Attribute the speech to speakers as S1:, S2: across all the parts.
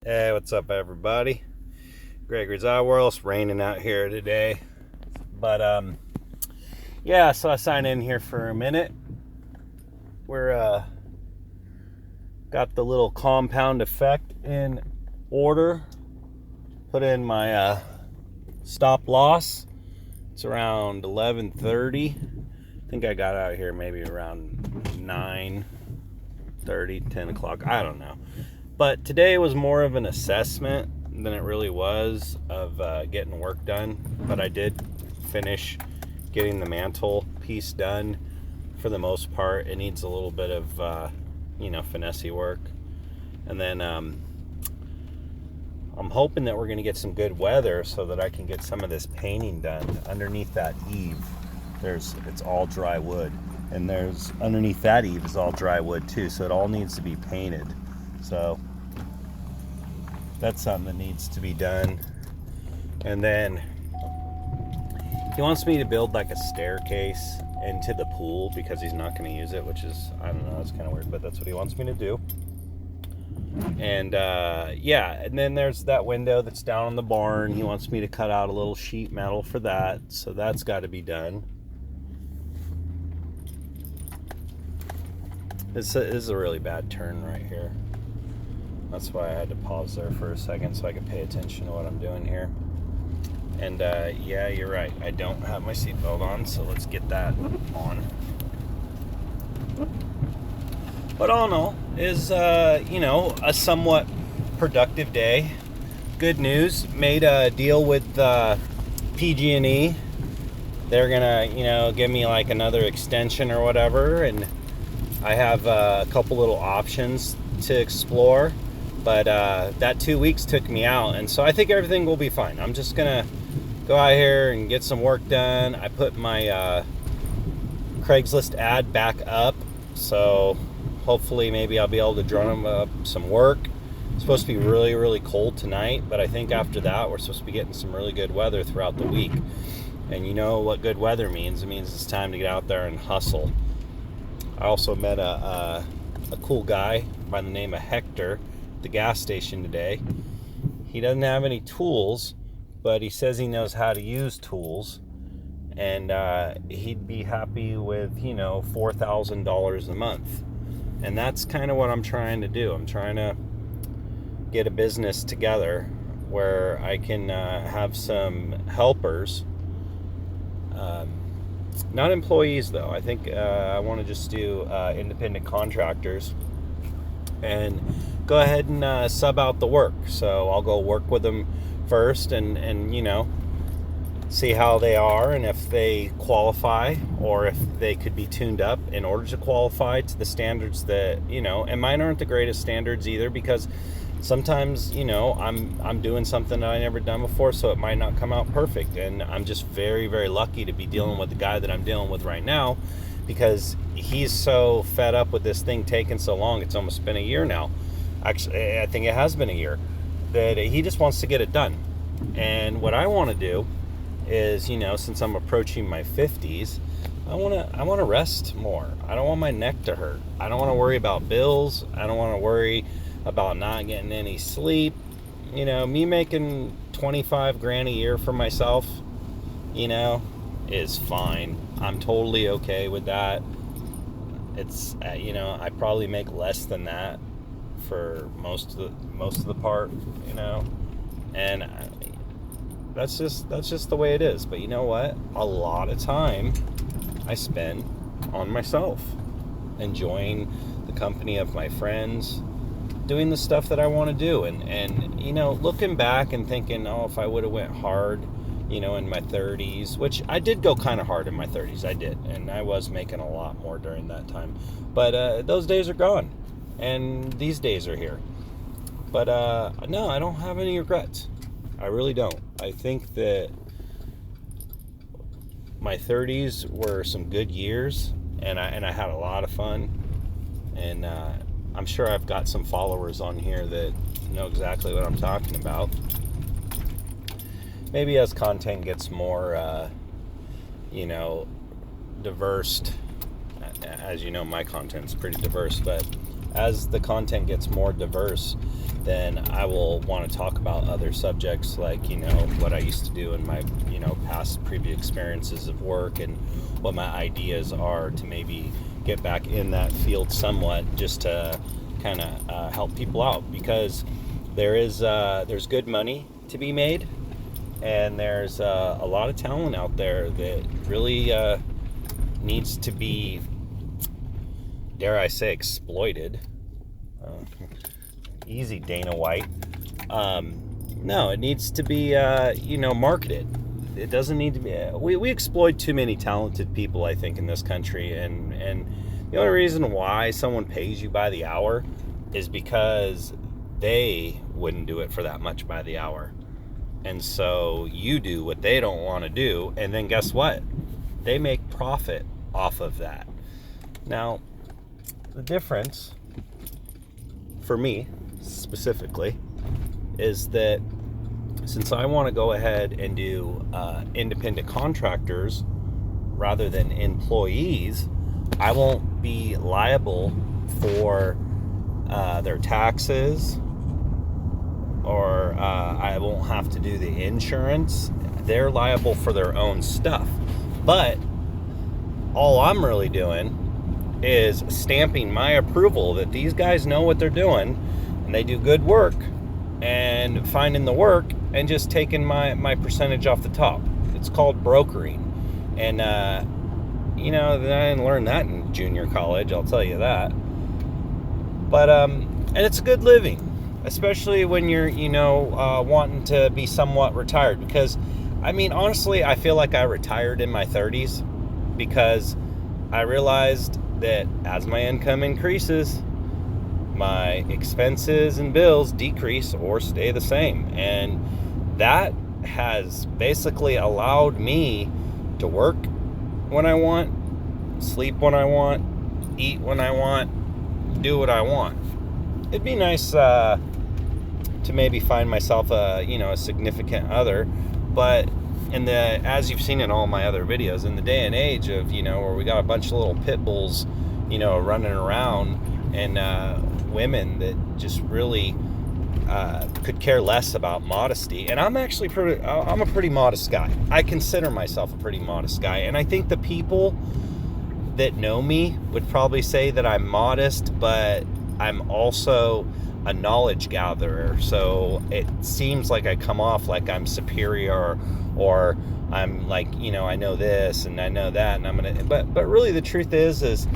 S1: Hey, what's up, everybody? Gregory's World. It's raining out here today, but yeah. So I signed in here for a minute. We're got the little compound effect in order. Put in my stop loss. It's around 11:30. I think I got out here maybe around 9:30, 10 o'clock. I don't know. But today was more of an assessment than it really was of getting work done. But I did finish getting the mantle piece done for the most part. It needs a little bit of, finessey work. And then I'm hoping that we're going to get some good weather so that I can get some of this painting done. Underneath that eave, it's all dry wood. And there's underneath that eave is all dry wood too. So it all needs to be painted. So that's something that needs to be done. And then he wants me to build like a staircase into the pool because he's not going to use it, which is, I don't know, it's kind of weird, but that's what he wants me to do. And and then there's that window that's down in the barn. He wants me to cut out a little sheet metal for that, so that's got to be done. This is a really bad turn right here. That's why I had to pause there for a second so I could pay attention to what I'm doing here. And yeah, you're right. I don't have my seatbelt on, so let's get that on. But all in all, is a somewhat productive day. Good news. Made a deal with PG&E. They're gonna give me like another extension or whatever, and I have a couple little options to explore. But that 2 weeks took me out, and so I think everything will be fine. I'm just gonna go out here and get some work done. I put my Craigslist ad back up, so hopefully maybe I'll be able to drum up some work. It's supposed to be really, really cold tonight, but I think after that we're supposed to be getting some really good weather throughout the week. And you know what good weather means? It means it's time to get out there and hustle. I also met a cool guy by the name of Hector at the gas station today. He doesn't have any tools, but he says he knows how to use tools, and he'd be happy with $4,000 a month. And that's kind of what I'm trying to do. I'm trying to get a business together where I can have some helpers. Not employees, though. I think I want to just do independent contractors and go ahead and sub out the work. So I'll go work with them first and see how they are and if they qualify or if they could be tuned up in order to qualify to the standards that, and mine aren't the greatest standards either, because sometimes, I'm doing something that I never done before, so it might not come out perfect. And I'm just very, very lucky to be dealing with the guy that I'm dealing with right now, because he's so fed up with this thing taking so long. It's almost been a year now. Actually, I think it has been a year, that he just wants to get it done. And what I want to do is, since I'm approaching my 50s, I want to rest more. I don't want my neck to hurt. I don't want to worry about bills. I don't want to worry about not getting any sleep. Me making 25 grand a year for myself, is fine. I'm totally okay with that. It's I probably make less than that for most of the part, and that's just the way it is. But you know what? A lot of time I spend on myself, enjoying the company of my friends, doing the stuff that I want to do, and looking back and thinking, oh, if I would have went hard, in my 30s, which I did go kind of hard in my 30s, I did, and I was making a lot more during that time. But those days are gone, and these days are here. But no, I don't have any regrets. I really don't. I think that my 30s were some good years, and I had a lot of fun, and I'm sure I've got some followers on here that know exactly what I'm talking about. Maybe as content gets more, diverse, as you know, my content's pretty diverse, but as the content gets more diverse, then I will want to talk about other subjects like, what I used to do in my, past previous experiences of work, and what my ideas are to maybe get back in that field somewhat, just to kind of help people out, because there's good money to be made, and there's a lot of talent out there that really needs to be, dare I say, exploited. Easy, Dana White. No, it needs to be, marketed. It doesn't need to be. We exploit too many talented people, I think, in this country, and the only reason why someone pays you by the hour is because they wouldn't do it for that much by the hour. And so you do what they don't want to do, and then guess what? They make profit off of that. Now, the difference for me specifically is that since I want to go ahead and do independent contractors rather than employees, I won't be liable for their taxes, or I won't have to do the insurance. They're liable for their own stuff. But all I'm really doing is stamping my approval that these guys know what they're doing and they do good work, and finding the work and just taking my percentage off the top. It's called brokering. And I didn't learn that in junior college, I'll tell you that. But and it's a good living, especially when you're wanting to be somewhat retired, because honestly, I feel like I retired in my 30s, because I realized that as my income increases, my expenses and bills decrease or stay the same. And that has basically allowed me to work when I want, sleep when I want, eat when I want, do what I want. It'd be nice to maybe find myself a significant other, but as you've seen in all my other videos, in the day and age of where we got a bunch of little pit bulls running around, and women that just really could care less about modesty. And I'm actually I'm a pretty modest guy. I consider myself a pretty modest guy, and I think the people that know me would probably say that I'm modest, but I'm also a knowledge gatherer. So it seems like I come off like I'm superior, or I'm like, I know this and I know that, and but really the truth is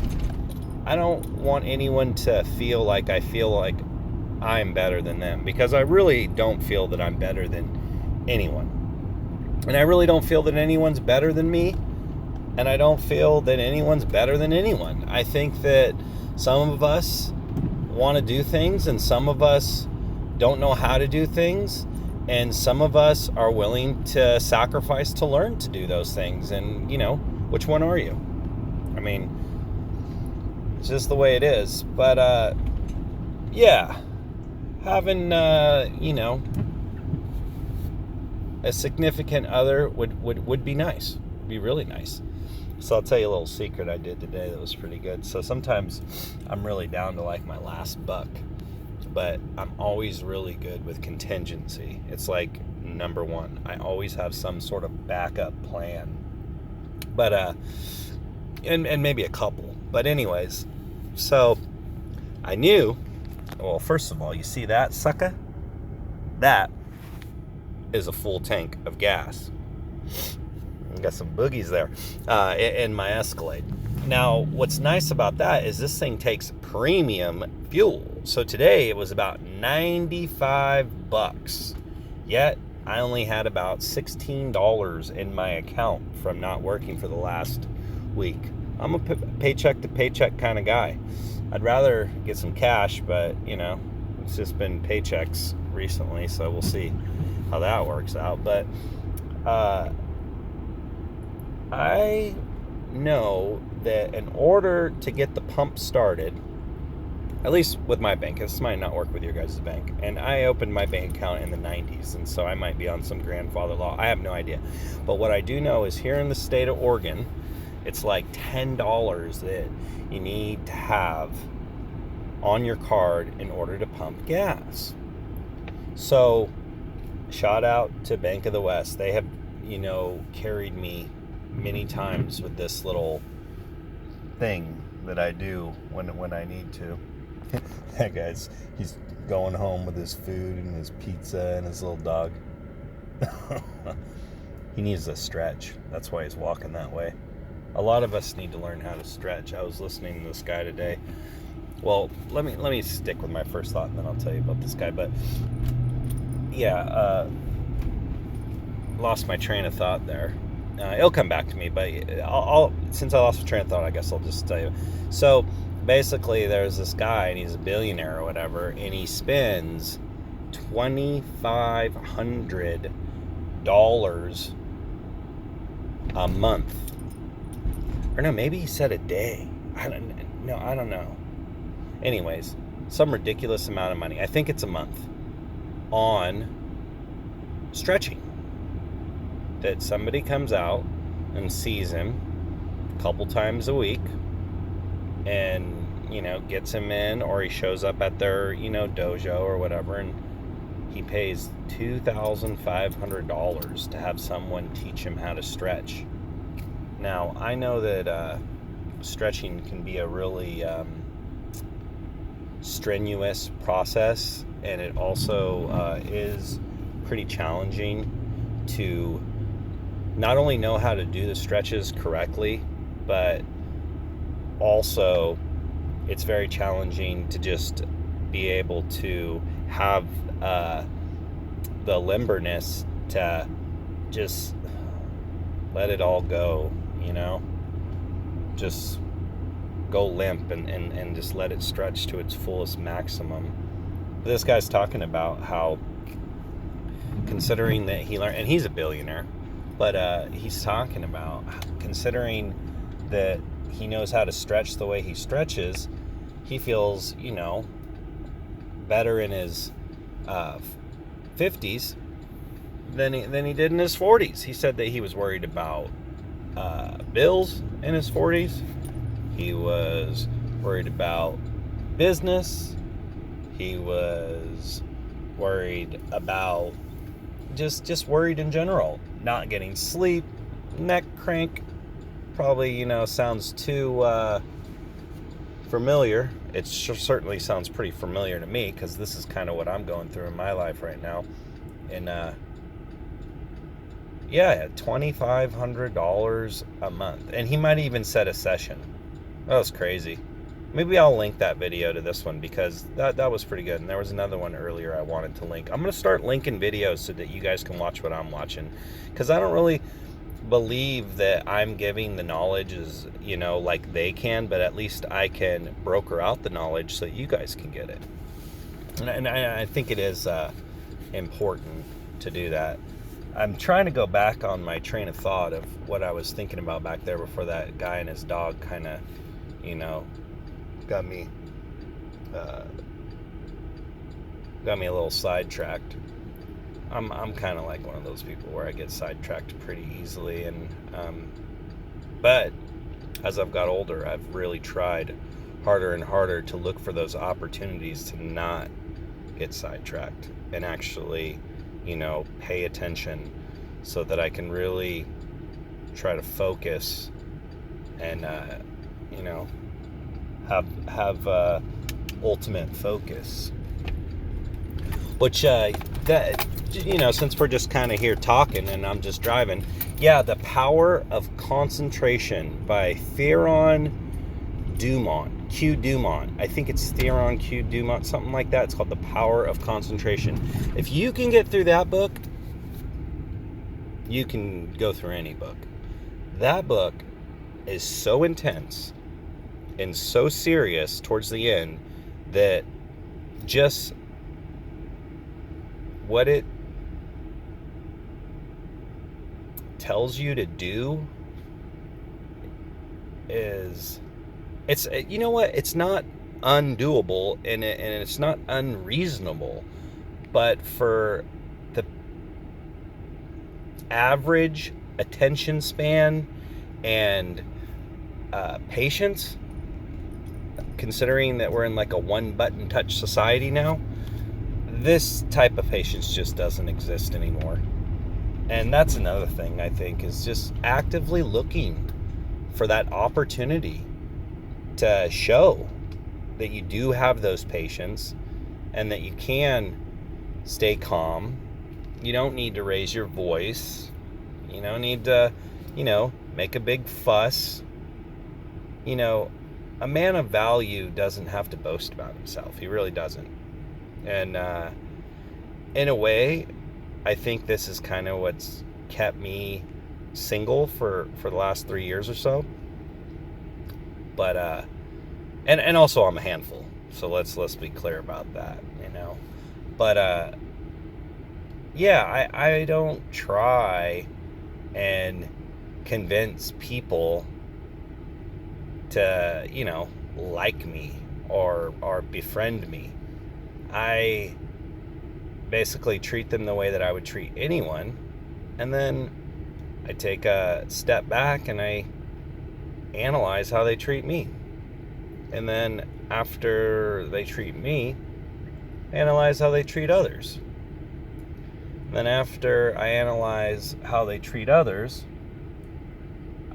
S1: I don't want anyone to feel like I feel like I'm better than them, because I really don't feel that I'm better than anyone. And I really don't feel that anyone's better than me, and I don't feel that anyone's better than anyone. I think that some of us want to do things, and some of us don't know how to do things, and some of us are willing to sacrifice to learn to do those things. And which one are you? It's just the way it is. But yeah, having a significant other would be nice. Would be really nice. So I'll tell you a little secret I did today that was pretty good. So sometimes I'm really down to like my last buck, but I'm always really good with contingency. It's like number one. I always have some sort of backup plan. But and maybe a couple. But anyways, so I knew, well, first of all, you see that sucker? That is a full tank of gas. Got some boogies there in my Escalade. Now, what's nice about that is this thing takes premium fuel. So today it was about $95. Yet I only had about $16 in my account from not working for the last week. I'm a paycheck to paycheck kind of guy. I'd rather get some cash, but it's just been paychecks recently, so we'll see how that works out. But I know that in order to get the pump started, at least with my bank, this might not work with your guys' bank, and I opened my bank account in the 90s, and so I might be on some grandfather law. I have no idea. But what I do know is here in the state of Oregon, it's like $10 that you need to have on your card in order to pump gas. So, shout out to Bank of the West. They have, carried me many times with this little thing that I do when I need to. That guy's, he's going home with his food and his pizza and his little dog. He needs a stretch. That's why he's walking that way. A lot of us need to learn how to stretch. I was listening to this guy today. Well, let me stick with my first thought and then I'll tell you about this guy. But yeah, lost my train of thought there. It'll come back to me, but I'll since I lost my train of thought, I guess I'll just tell you. So basically, there's this guy, and he's a billionaire or whatever, and he spends $2,500 a month, or no, maybe he said a day. I don't know. Anyways, some ridiculous amount of money. I think it's a month on stretching. That somebody comes out and sees him a couple times a week and, gets him in, or he shows up at their, dojo or whatever, and he pays $2,500 to have someone teach him how to stretch. Now, I know that stretching can be a really strenuous process, and it also is pretty challenging to not only know how to do the stretches correctly, but also it's very challenging to just be able to have the limberness to just let it all go, just go limp and just let it stretch to its fullest maximum. This guy's talking about how, considering that he learned, and he's a billionaire, but he's talking about considering that he knows how to stretch the way he stretches, he feels, better in his 50s than he did in his 40s. He said that he was worried about bills in his 40s. He was worried about business. He was worried about just worried in general, not getting sleep, neck crank. Probably, sounds too familiar. It certainly sounds pretty familiar to me, because this is kind of what I'm going through in my life right now. And $2,500 a month, and he might even set a session. That was crazy. Maybe I'll link that video to this one, because that was pretty good. And there was another one earlier I wanted to link. I'm going to start linking videos so that you guys can watch what I'm watching, because I don't really believe that I'm giving the knowledge as, like they can, but at least I can broker out the knowledge so that you guys can get it. And I think it is important to do that. I'm trying to go back on my train of thought of what I was thinking about back there before that guy and his dog kind of, got me a little sidetracked. I'm kind of like one of those people where I get sidetracked pretty easily, and but as I've got older, I've really tried harder and harder to look for those opportunities to not get sidetracked and actually, pay attention, so that I can really try to focus and have ultimate focus. Which that since we're just kind of here talking and I'm just driving, The Power of Concentration by Theron Dumont, Q Dumont. I think it's Theron Q Dumont, something like that. It's called The Power of Concentration. If you can get through that book, you can go through any book. That book is so intense and so serious towards the end that just what it tells you to do is, it's, it's not undoable, and it's not unreasonable, but for the average attention span and patience, considering that we're in like a one-button touch society now, this type of patience just doesn't exist anymore. And that's another thing, I think, is just actively looking for that opportunity to show that you do have those patience and that you can stay calm. You don't need to raise your voice. You don't need to, make a big fuss. A man of value doesn't have to boast about himself. He really doesn't. And in a way, I think this is kind of what's kept me single for the last 3 years or so. But and also I'm a handful, so let's be clear about that, But I don't try and convince people to like me or befriend me. I basically treat them the way that I would treat anyone, and then I take a step back and I analyze how they treat me. And then after they treat me, analyze how they treat others. And then after I analyze how they treat others,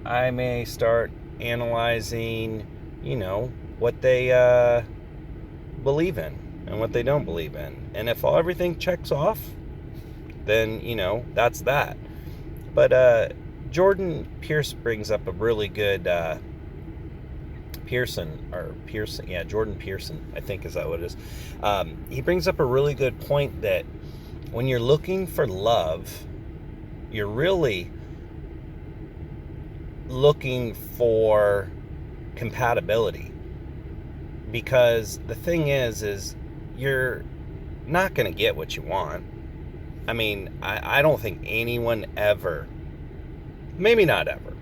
S1: I may start analyzing, what they believe in and what they don't believe in. And if everything checks off, then, that's that. But Jordan Pearson brings up a really good Jordan Pearson, I think is that what it is. He brings up a really good point that when you're looking for love, you're really looking for compatibility. Because the thing is you're not going to get what you want. I mean, I don't think anyone ever, maybe not ever,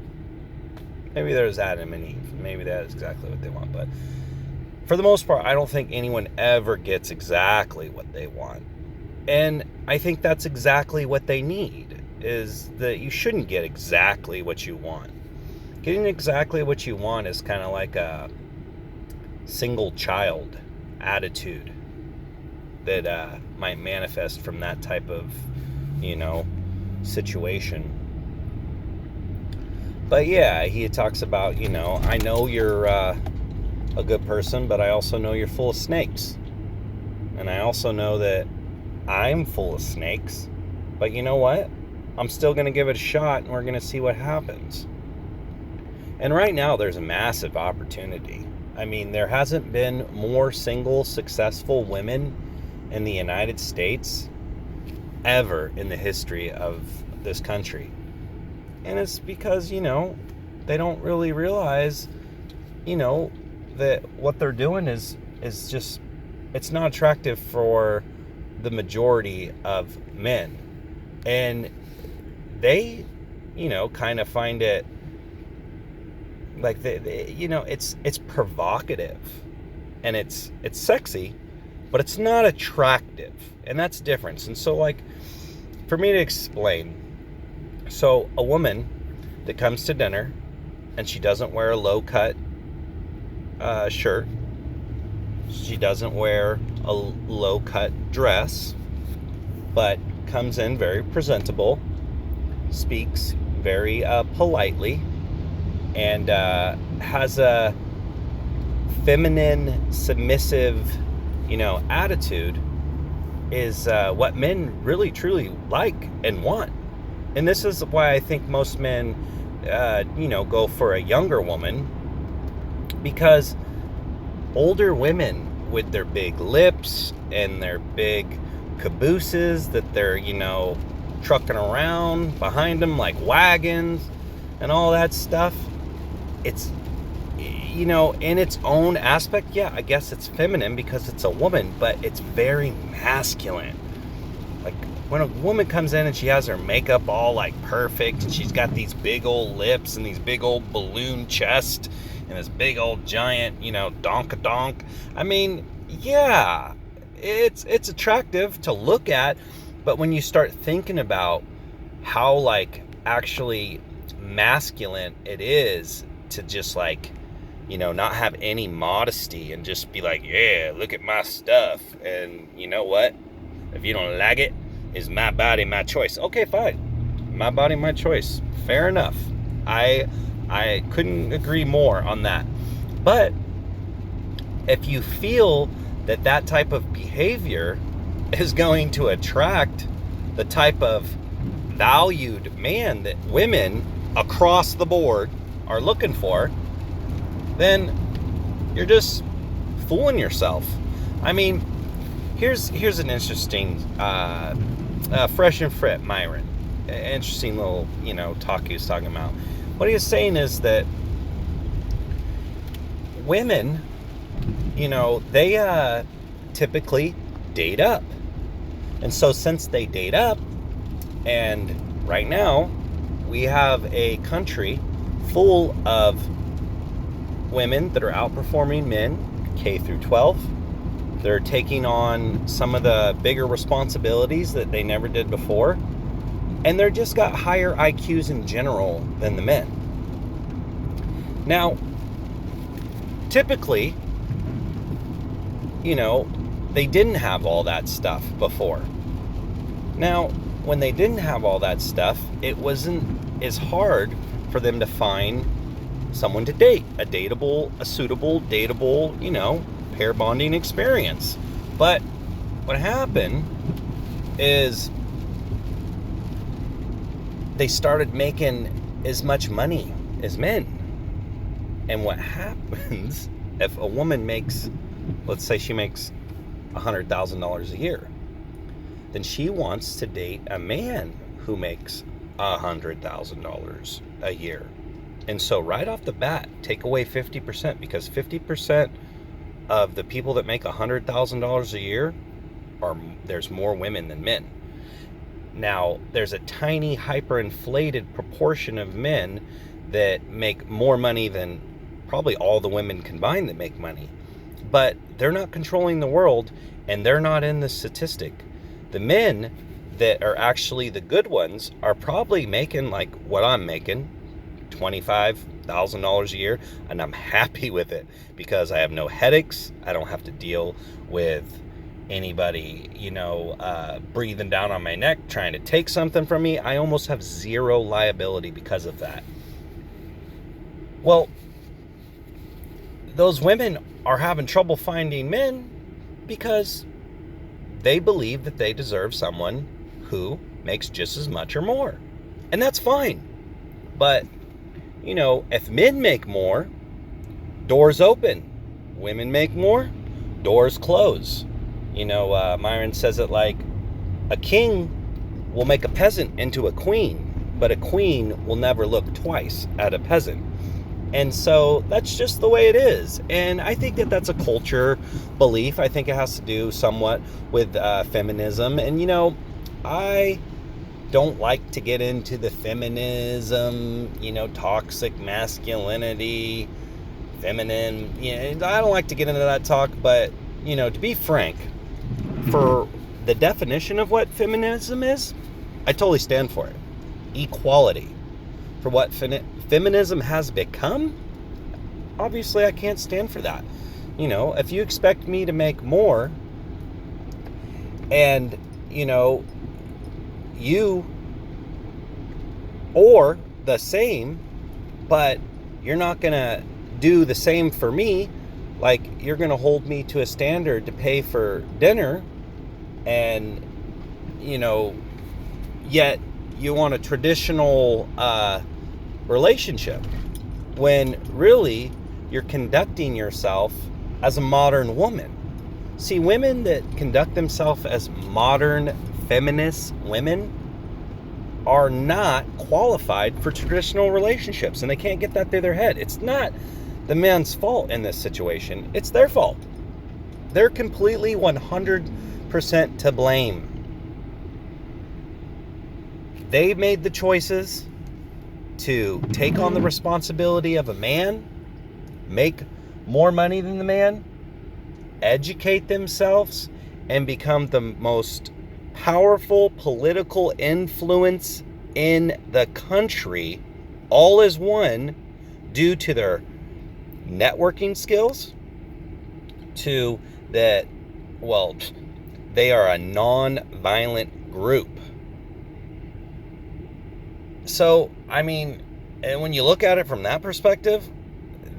S1: maybe there's Adam and Eve, maybe that is exactly what they want, but for the most part, I don't think anyone ever gets exactly what they want. And I think that's exactly what they need, is that you shouldn't get exactly what you want. Getting exactly what you want is kind of like a single child attitude that might manifest from that type of, situation. But yeah, he talks about, I know you're a good person, but I also know you're full of snakes. And I also know that I'm full of snakes. But you know what? I'm still going to give it a shot, and we're going to see what happens. And right now, there's a massive opportunity. I mean, there hasn't been more single, successful women in the United States ever in the history of this country. And it's because, they don't really realize, that what they're doing is just, it's not attractive for the majority of men. And they, kind of find it like, it's provocative and it's sexy, but it's not attractive. And that's different. And so, like, for me to explain, so a woman that comes to dinner and she doesn't wear a low-cut shirt, she doesn't wear a low-cut dress, but comes in very presentable, speaks very politely, and has a feminine, submissive, attitude, is what men really truly like and want. And this is why I think most men go for a younger woman, because older women with their big lips and their big cabooses that they're trucking around behind them like wagons and all that stuff, it's in its own aspect, yeah, I guess it's feminine because it's a woman, but it's very masculine. Like, when a woman comes in and she has her makeup all like perfect, and she's got these big old lips and these big old balloon chest and this big old giant, donk-a-donk. I mean, yeah, it's attractive to look at, but when you start thinking about how, like, actually masculine it is to just, like, not have any modesty and just be like, yeah, look at my stuff. And you know what? If you don't like it, it's my body, my choice. Okay, fine. My body, my choice. Fair enough. I couldn't agree more on that. But if you feel that that type of behavior is going to attract the type of valued man that women across the board are looking for, then you're just fooling yourself. I mean, here's an interesting Fresh and Fit Myron, interesting little talk he was talking about. What he was saying is that women, they typically date up. And so since they date up, and right now we have a country full of women that are outperforming men K through 12. They're taking on some of the bigger responsibilities that they never did before. And they're just got higher IQs in general than the men. Now, typically, they didn't have all that stuff before. Now, when they didn't have all that stuff, it wasn't as hard for them to find someone to date, a suitable, dateable, pair bonding experience. But what happened is they started making as much money as men. And what happens if a woman makes, let's say she makes $100,000 a year, then she wants to date a man who makes $100,000 a year. And so right off the bat, take away 50%, because 50% of the people that make $100,000 a year there's more women than men. Now, there's a tiny hyperinflated proportion of men that make more money than probably all the women combined that make money. But they're not controlling the world, and they're not in the statistic. The men that are actually the good ones are probably making like what I'm making, $25,000 a year, and I'm happy with it because I have no headaches. I don't have to deal with anybody, breathing down on my neck, trying to take something from me. I almost have zero liability because of that. Well, those women are having trouble finding men because they believe that they deserve someone who makes just as much or more. And that's fine. But, if men make more, doors open. Women make more, doors close. Myron says it like, a king will make a peasant into a queen, but a queen will never look twice at a peasant. And so that's just the way it is. And I think that that's a culture belief. I think it has to do somewhat with feminism. And, I don't like to get into the feminism, toxic masculinity, feminine. I don't like to get into that talk. But, to be frank, for the definition of what feminism is, I totally stand for it. Equality. For what feminism has become, obviously I can't stand for that. If you expect me to make more and, you or the same, but you're not going to do the same for me, like you're going to hold me to a standard to pay for dinner, and, yet you want a traditional relationship, when really you're conducting yourself as a modern woman. See, women that conduct themselves as modern feminist women are not qualified for traditional relationships, and they can't get that through their head. It's not the man's fault in this situation. It's their fault. They're completely 100% to blame. They made the choices to take on the responsibility of a man, make more money than the man, educate themselves, and become the most powerful political influence in the country, all as one, due to their networking skills to that, well, they are a non-violent group. So, I mean, and when you look at it from that perspective,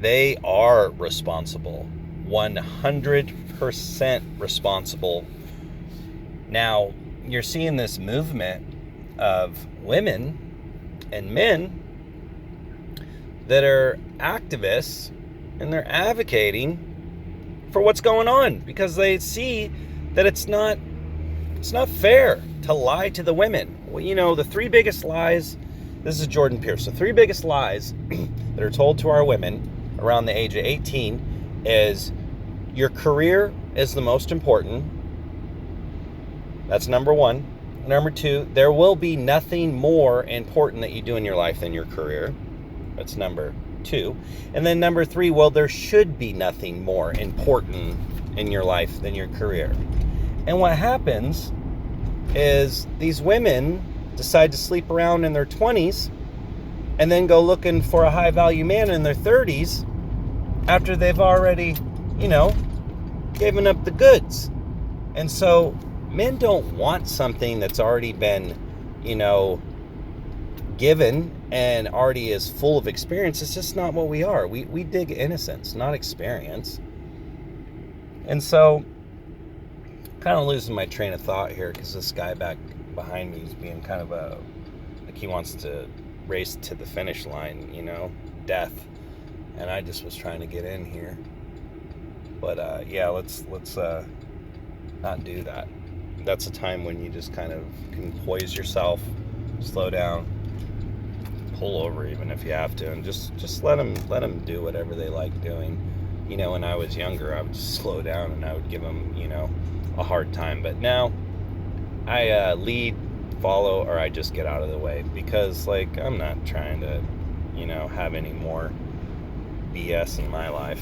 S1: they are responsible. 100% responsible. Now, you're seeing this movement of women and men that are activists, and they're advocating for what's going on because they see that it's not fair to lie to the women. Well, you know, the three biggest lies, this is Jordan Pierce, the three biggest lies that are told to our women around the age of 18 is your career is the most important. That's number one. Number two, there will be nothing more important that you do in your life than your career. That's number two. And then number three, well, there should be nothing more important in your life than your career. And what happens is these women decide to sleep around in their 20s and then go looking for a high-value man in their 30s after they've already, given up the goods. And so men don't want something that's already been, given and already is full of experience. It's just not what we are. We dig innocence, not experience. And so, kind of losing my train of thought here because this guy back behind me is being kind of like he wants to race to the finish line, death. And I just was trying to get in here. But yeah, let's not do that. That's a time when you just kind of can poise yourself, slow down, pull over even if you have to, and just let them do whatever they like doing. When I was younger, I would just slow down and I would give them, a hard time. But now I lead, follow, or I just get out of the way because, I'm not trying to, have any more BS in my life.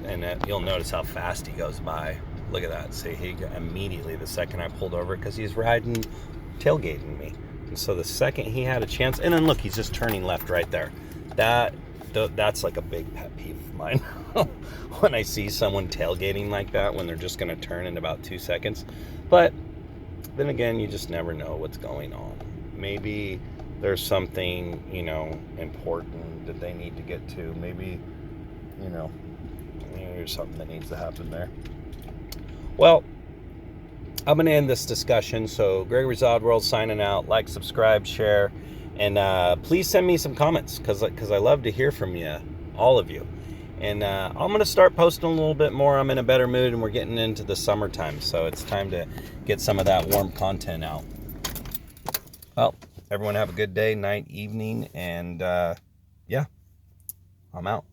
S1: And you'll notice how fast he goes by. Look at that. See, he immediately, the second I pulled over, because he's tailgating me. And so the second he had a chance, and then look, he's just turning left right there. That's like a big pet peeve of mine. When I see someone tailgating like that, when they're just going to turn in about 2 seconds. But then again, you just never know what's going on. Maybe there's something, important that they need to get to. Maybe, there's something that needs to happen there. Well, I'm going to end this discussion. So Gregory's Odd World signing out. Like, subscribe, share, and please send me some comments because I love to hear from you, all of you. And I'm going to start posting a little bit more. I'm in a better mood, and we're getting into the summertime, so it's time to get some of that warm content out. Well, everyone have a good day, night, evening, and yeah, I'm out.